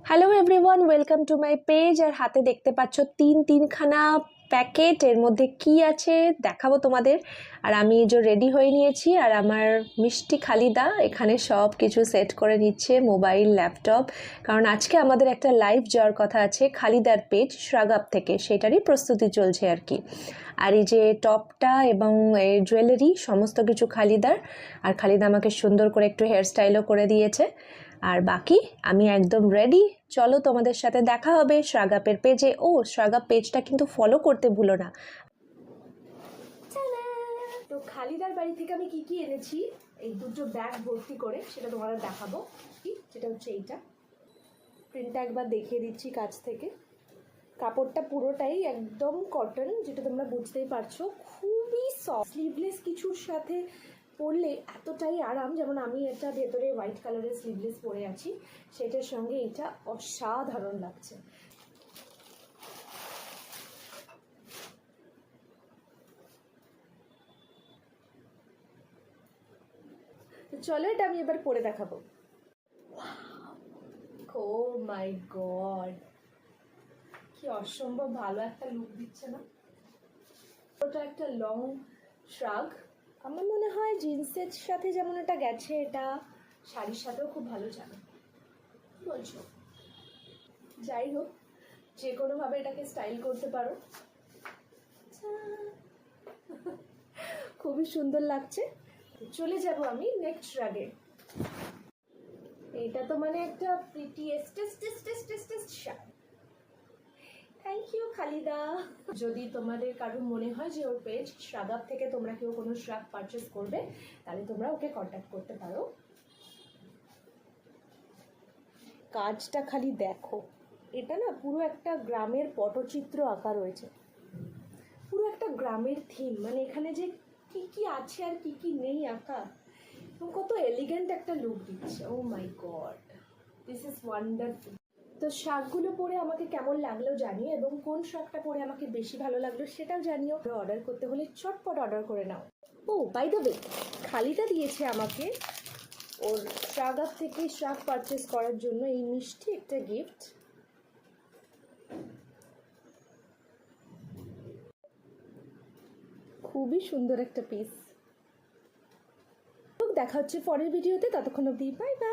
Hello everyone, welcome to my page. আর হাতে দেখতে পাচ্ছ তিনখানা প্যাকেট। এর মধ্যে কি আছে দেখাবো তোমাদের। আর আমি যে রেডি হয়ে নিয়েছি, আর আমার মিষ্টি খালিদা এখানে সব কিছু সেট করে নিচ্ছে, মোবাইল, ল্যাপটপ। কারণ আজকে আমাদের একটা লাইভ যাওয়ার কথা আছে খালিদার পেজ শ্রাগাপ থেকে, সেটারই প্রস্তুতি চলছে আর কি। আর এই যে টপটা এবং জুয়েলারি সমস্ত কিছু খালিদার। আর খালিদা আমাকে সুন্দর করে একটু হেয়ার স্টাইলও করে দিয়েছে। আর বাকি আমি একদম রেডি। চলো তোমাদের সাথে দেখা হবে শ্রাগাপের পেজে। ও, শ্রাগাপ পেজটা কিন্তু ফলো করতে ভুলো না। তো খালিদার বাড়ি থেকে আমি কি এনেছি, এই দুটো ব্যাগ ভর্তি করে, সেটা তোমাদের দেখাবো। যেটা হচ্ছে এইটা, প্রিন্টটা একবার দেখিয়ে দিচ্ছি কাছ থেকে। কাপড়টা পুরোটাই একদম কটন, যেটা তোমরা বুঝতেই পারছো, খুবই সফট। স্লিভলেস কিছুর সাথে পরলে এতটাই আরাম, যেমন আমি এটা ভেতরে হোয়াইট কালারের স্লিভলেস পরে আছি, সেটার সঙ্গে এটা অসাধারণ লাগছে। চলো এটা আমি এবার পরে দেখাবো। ও মাই গড, কি অসম্ভব ভালো একটা লুক দিচ্ছে না? ওটা একটা লং শ্রাগ, আমার মনে হয় জিন্সের সাথে যেমন এটা গেছে, এটা শাড়ির সাথেও খুব ভালো যাবে। বলছো? যাই হোক, যে কোনোভাবে এটাকে স্টাইল করতে পারো। খুবই সুন্দর লাগছে। চলে যাব আমি নেক্সট শ্রাগে। এটা তো মানে একটা prettiest sari. Thank you Khalida. যদি তোমাদের কারোর মনে হয় যে ওর পেজ শ্রাগাপ থেকে তোমরা কেউ কোনো শ্রাগ পারচেস করবে, তাহলে তোমরা ওকে কন্ট্যাক্ট করতে পারো। কাজটা খালি দেখো, এটা না পুরো একটা গ্রামের পটচিত্র আঁকা রয়েছে, পুরো একটা গ্রামের থিম। মানে এখানে যে কি কি আছে আর কি কি নেই আঁকা, কত এলিগেন্ট একটা লুক দিচ্ছে। ও মাই গড, দিস ইজ ওয়ান্ডারফুল। তো শাকগুলো পরে আমাকে কেমন লাগলো জানিও, এবং কোন শাকটা পরে আমাকে বেশি ভালো লাগলো সেটাও জানিও। অর্ডার করতে হলে চটপট অর্ডার করে নাও। ও বাই দ্য ওয়ে, খালিদা দিয়েছে আমাকে ওর শ্রাগাপ থেকে শ্রাগ পারচেস করার জন্য এই মিষ্টি একটা গিফট। খুবই সুন্দর একটা পিস। দেখা হচ্ছে পরের ভিডিওতে, ততক্ষণ অবধি বাই বাই।